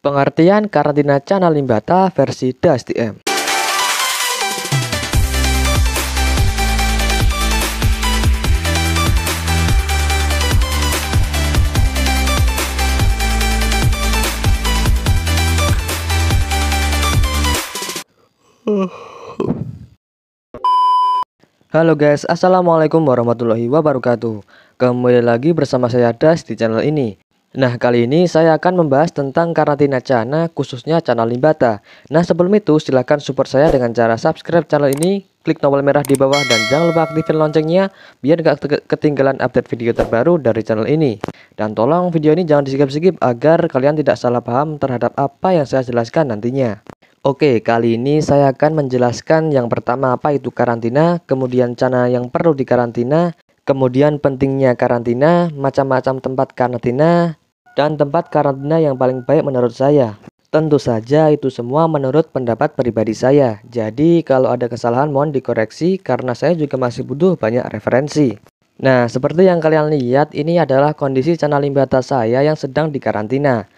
Pengertian karantina Cana Limbata versi DASDM. Halo guys, assalamualaikum warahmatullahi wabarakatuh. Kembali lagi bersama saya Das di channel ini. Nah, kali ini saya akan membahas tentang karantina Cana, khususnya Cana Limbata. Nah, sebelum itu silahkan support saya dengan cara subscribe channel ini, klik tombol merah di bawah, dan jangan lupa aktifin loncengnya biar gak ketinggalan update video terbaru dari channel ini. Dan tolong video ini jangan di-skip agar kalian tidak salah paham terhadap apa yang saya jelaskan nantinya. Oke, kali ini saya akan menjelaskan yang pertama apa itu karantina, kemudian Cana yang perlu dikarantina, kemudian pentingnya karantina, macam-macam tempat karantina, dan tempat karantina yang paling baik menurut saya. Tentu saja itu semua menurut pendapat pribadi saya. Jadi kalau ada kesalahan mohon dikoreksi karena saya juga masih butuh banyak referensi. Nah, seperti yang kalian lihat, ini adalah kondisi Cana Limbata saya yang sedang dikarantina.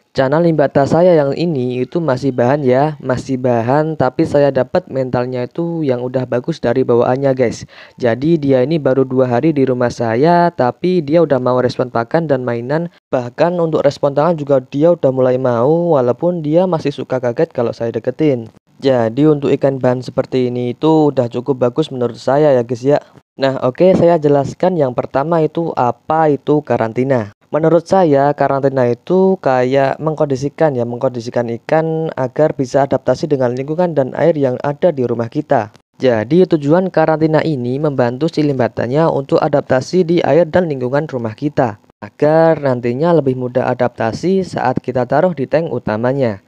Cana Limbata saya yang ini itu masih bahan ya, masih bahan, tapi saya dapat mentalnya itu yang udah bagus dari bawaannya guys. Jadi dia ini baru 2 hari di rumah saya, tapi dia udah mau respon pakan dan mainan. Bahkan untuk respon tangan juga dia udah mulai mau, walaupun dia masih suka kaget kalau saya deketin. Jadi untuk ikan bahan seperti ini itu udah cukup bagus menurut saya ya guys ya. Nah oke, saya jelaskan yang pertama itu apa itu karantina. Menurut saya karantina itu kayak mengkondisikan ikan agar bisa adaptasi dengan lingkungan dan air yang ada di rumah kita. Jadi tujuan karantina ini membantu si limbatanya untuk adaptasi di air dan lingkungan rumah kita, agar nantinya lebih mudah adaptasi saat kita taruh di tank utamanya.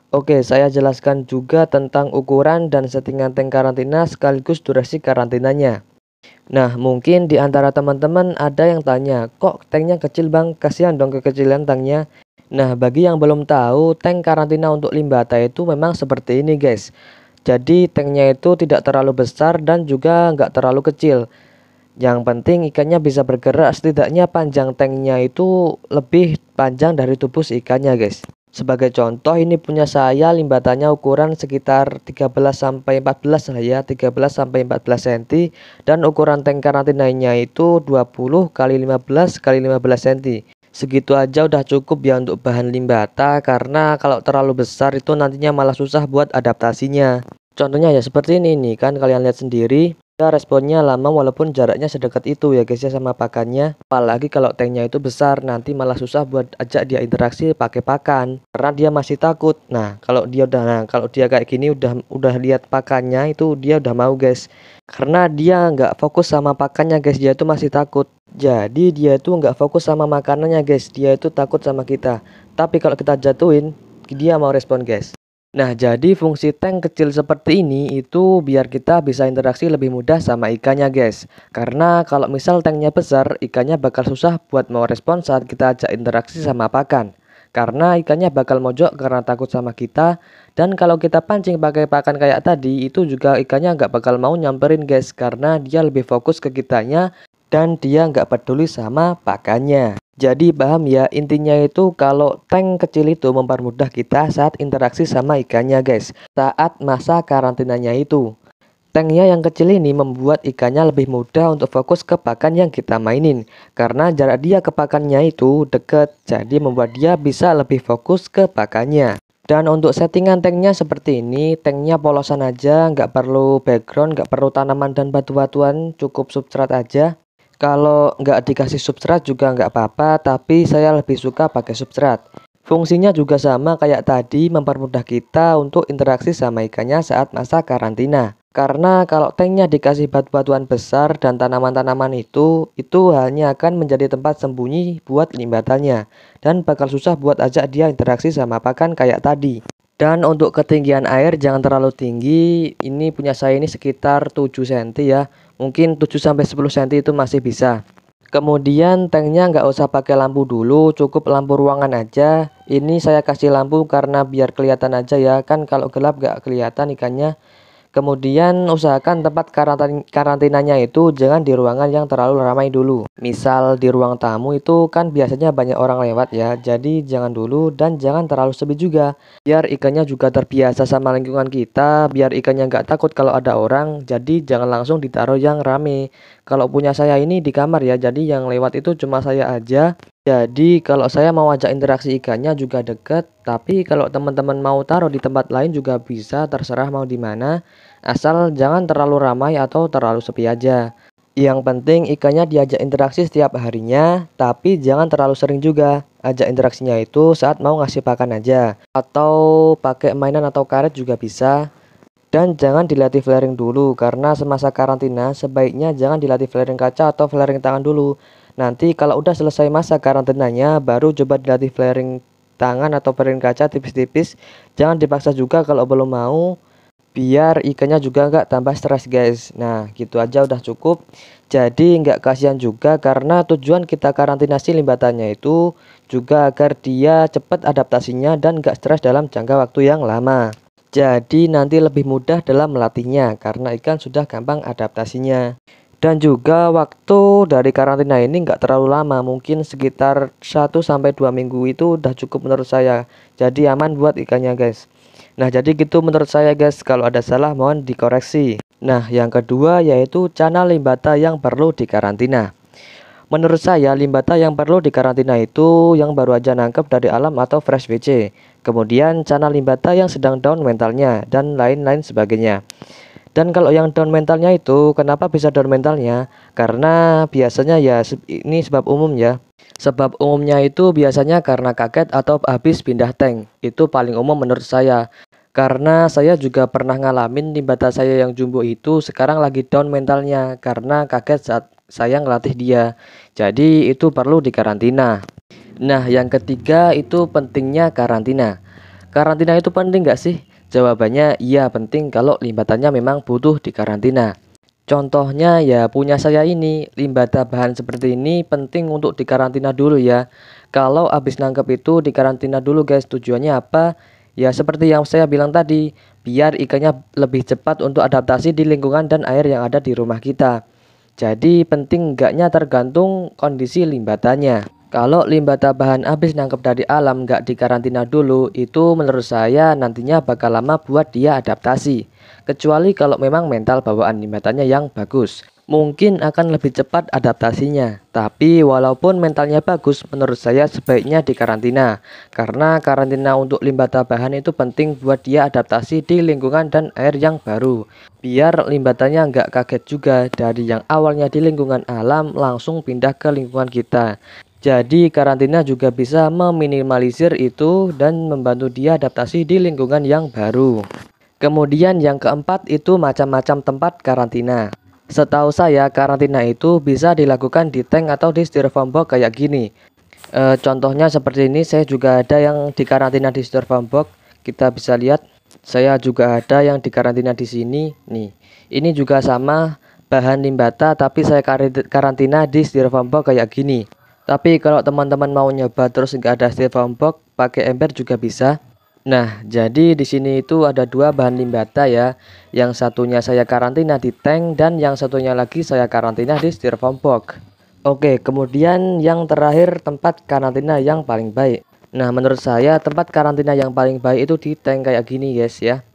Oke, saya jelaskan juga tentang ukuran dan settingan tank karantina sekaligus durasi karantinanya. Nah, mungkin di antara teman-teman ada yang tanya, kok tanknya kecil bang, kasihan dong kekecilan tanknya. Nah, bagi yang belum tahu, tank karantina untuk limbata itu memang seperti ini guys. Jadi tanknya itu tidak terlalu besar dan juga nggak terlalu kecil. Yang penting ikannya bisa bergerak, setidaknya panjang tanknya itu lebih panjang dari tubuh si ikannya guys. Sebagai contoh, ini punya saya limbatanya ukuran sekitar 13-14 lah ya, 13-14 cm, dan ukuran tank karantinanya itu 20x15x15 cm. Segitu aja udah cukup ya untuk bahan limbata, karena kalau terlalu besar itu nantinya malah susah buat adaptasinya. Contohnya ya seperti ini nih, kan kalian lihat sendiri. Ya, responnya lama walaupun jaraknya sedekat itu ya guys ya sama pakannya. Apalagi kalau tanknya itu besar, nanti malah susah buat ajak dia interaksi pakai pakan karena dia masih takut. Nah, kalau dia kayak gini udah lihat pakannya itu dia udah mau guys. Karena dia nggak fokus sama pakannya guys, dia itu masih takut. Jadi dia itu nggak fokus sama makanannya guys, dia itu takut sama kita. Tapi kalau kita jatuhin, dia mau respon guys. Nah, jadi fungsi tank kecil seperti ini itu biar kita bisa interaksi lebih mudah sama ikannya guys. Karena kalau misal tanknya besar, ikannya bakal susah buat mau respon saat kita ajak interaksi sama pakan. Karena ikannya bakal mojok karena takut sama kita. Dan kalau kita pancing pakai pakan kayak tadi, itu juga ikannya nggak bakal mau nyamperin guys. Karena dia lebih fokus ke kitanya dan dia nggak peduli sama pakannya. Jadi paham ya, intinya itu kalau tank kecil itu mempermudah kita saat interaksi sama ikannya guys, saat masa karantinanya itu. Tanknya yang kecil ini membuat ikannya lebih mudah untuk fokus ke pakan yang kita mainin. Karena jarak dia ke pakannya itu deket, jadi membuat dia bisa lebih fokus ke pakannya. Dan untuk settingan tanknya seperti ini, tanknya polosan aja, nggak perlu background, nggak perlu tanaman dan batu-batuan, cukup substrat aja. Kalau nggak dikasih substrat juga nggak apa-apa, tapi saya lebih suka pakai substrat. Fungsinya juga sama kayak tadi, mempermudah kita untuk interaksi sama ikannya saat masa karantina. Karena kalau tanknya dikasih batu-batuan besar dan tanaman-tanaman itu hanya akan menjadi tempat sembunyi buat limbatannya. Dan bakal susah buat ajak dia interaksi sama pakan kayak tadi. Dan untuk ketinggian air jangan terlalu tinggi, ini punya saya ini sekitar 7 cm ya. Mungkin 7-10 cm itu masih bisa. Kemudian tanknya nggak usah pakai lampu dulu, cukup lampu ruangan aja. Ini saya kasih lampu karena biar kelihatan aja ya, kan kalau gelap nggak kelihatan ikannya. Kemudian usahakan tempat karantinanya itu jangan di ruangan yang terlalu ramai dulu. Misal di ruang tamu itu kan biasanya banyak orang lewat ya, jadi jangan dulu dan jangan terlalu sepi juga. Biar ikannya juga terbiasa sama lingkungan kita, biar ikannya nggak takut kalau ada orang, jadi jangan langsung ditaruh yang rame. Kalau punya saya ini di kamar ya, jadi yang lewat itu cuma saya aja. Jadi kalau saya mau ajak interaksi ikannya juga deket, tapi kalau teman-teman mau taruh di tempat lain juga bisa, terserah mau di mana, asal jangan terlalu ramai atau terlalu sepi aja. Yang penting ikannya diajak interaksi setiap harinya, tapi jangan terlalu sering juga. Ajak interaksinya itu saat mau ngasih pakan aja, atau pakai mainan atau karet juga bisa. Dan jangan dilatih flaring dulu, karena semasa karantina sebaiknya jangan dilatih flaring kaca atau flaring tangan dulu. Nanti kalau udah selesai masa karantinanya, baru coba dilatih flaring tangan atau flaring kaca tipis-tipis. Jangan dipaksa juga kalau belum mau, biar ikannya juga nggak tambah stres guys. Nah gitu aja udah cukup. Jadi nggak kasihan juga, karena tujuan kita karantina si limbatannya itu juga agar dia cepat adaptasinya dan nggak stres dalam jangka waktu yang lama. Jadi nanti lebih mudah dalam melatihnya karena ikan sudah gampang adaptasinya. Dan juga waktu dari karantina ini nggak terlalu lama, mungkin sekitar 1 sampai 2 minggu itu udah cukup menurut saya. Jadi aman buat ikannya guys. Nah jadi gitu menurut saya guys, kalau ada salah mohon dikoreksi. Nah yang kedua yaitu cana limbata yang perlu dikarantina. Menurut saya limbata yang perlu dikarantina itu yang baru aja nangkep dari alam atau fresh WC. Kemudian cana limbata yang sedang down mentalnya dan lain-lain sebagainya. Dan kalau yang down mentalnya itu, kenapa bisa down mentalnya? Karena biasanya ya ini sebab umum ya. Sebab umumnya itu biasanya karena kaget atau habis pindah tank. Itu paling umum menurut saya. Karena saya juga pernah ngalamin limbata saya yang jumbo itu sekarang lagi down mentalnya karena kaget saat saya ngelatih dia. Jadi itu perlu dikarantina. Nah yang ketiga itu pentingnya karantina. Karantina itu penting nggak sih? Jawabannya iya penting kalau limbatannya memang butuh dikarantina. Contohnya ya punya saya ini, limbata bahan seperti ini penting untuk dikarantina dulu ya. Kalau habis nangkep itu dikarantina dulu guys, tujuannya apa? Ya seperti yang saya bilang tadi, biar ikannya lebih cepat untuk adaptasi di lingkungan dan air yang ada di rumah kita. Jadi penting enggaknya tergantung kondisi limbatannya. Kalau limbata bahan habis nangkep dari alam nggak dikarantina dulu, itu menurut saya nantinya bakal lama buat dia adaptasi. Kecuali kalau memang mental bawaan limbatannya yang bagus, mungkin akan lebih cepat adaptasinya. Tapi walaupun mentalnya bagus, menurut saya sebaiknya dikarantina. Karena karantina untuk limbata bahan itu penting buat dia adaptasi di lingkungan dan air yang baru. Biar limbatannya nggak kaget juga dari yang awalnya di lingkungan alam langsung pindah ke lingkungan kita. Jadi karantina juga bisa meminimalisir itu dan membantu dia adaptasi di lingkungan yang baru. Kemudian yang keempat itu macam-macam tempat karantina. Setahu saya karantina itu bisa dilakukan di tank atau di styrofoam box kayak gini. Contohnya seperti ini, saya juga ada yang dikarantina di styrofoam box. Kita bisa lihat, saya juga ada yang dikarantina di sini. Nih, ini juga sama bahan limbata tapi saya karantina di styrofoam box kayak gini. Tapi kalau teman-teman mau nyoba terus nggak ada styrofoam box, pakai ember juga bisa. Nah, jadi di sini itu ada dua bahan limbata ya. Yang satunya saya karantina di tank dan yang satunya lagi saya karantina di styrofoam box. Oke, kemudian yang terakhir tempat karantina yang paling baik. Nah, menurut saya tempat karantina yang paling baik itu di tank kayak gini guys ya.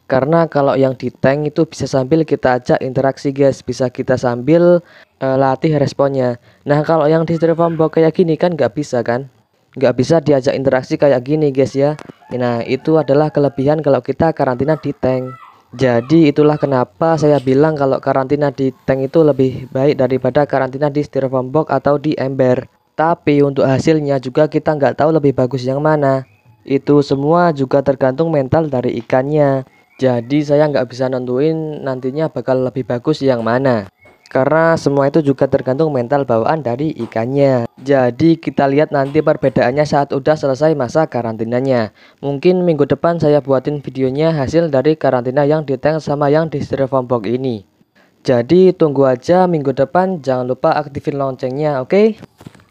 Karena kalau yang di tank itu bisa sambil kita ajak interaksi guys, bisa kita sambil latih responnya. Nah kalau yang di styrofoam box kayak gini kan nggak bisa kan, nggak bisa diajak interaksi kayak gini guys ya. Nah itu adalah kelebihan kalau kita karantina di tank. Jadi itulah kenapa saya bilang kalau karantina di tank itu lebih baik daripada karantina di styrofoam box atau di ember. Tapi untuk hasilnya juga kita nggak tahu lebih bagus yang mana. Itu semua juga tergantung mental dari ikannya. Jadi saya nggak bisa nentuin nantinya bakal lebih bagus yang mana. Karena semua itu juga tergantung mental bawaan dari ikannya. Jadi kita lihat nanti perbedaannya saat udah selesai masa karantinanya. Mungkin minggu depan saya buatin videonya hasil dari karantina yang di tank sama yang di styrofoam box ini. Jadi tunggu aja minggu depan, jangan lupa aktifin loncengnya, oke?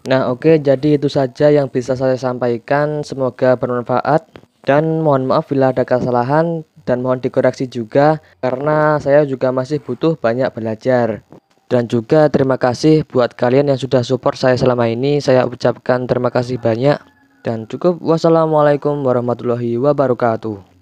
Nah oke, jadi itu saja yang bisa saya sampaikan. Semoga bermanfaat dan mohon maaf bila ada kesalahan. dan mohon dikoreksi juga karena saya juga masih butuh banyak belajar. Dan juga terima kasih buat kalian yang sudah support saya selama ini. Saya ucapkan terima kasih banyak dan cukup. Wassalamualaikum warahmatullahi wabarakatuh.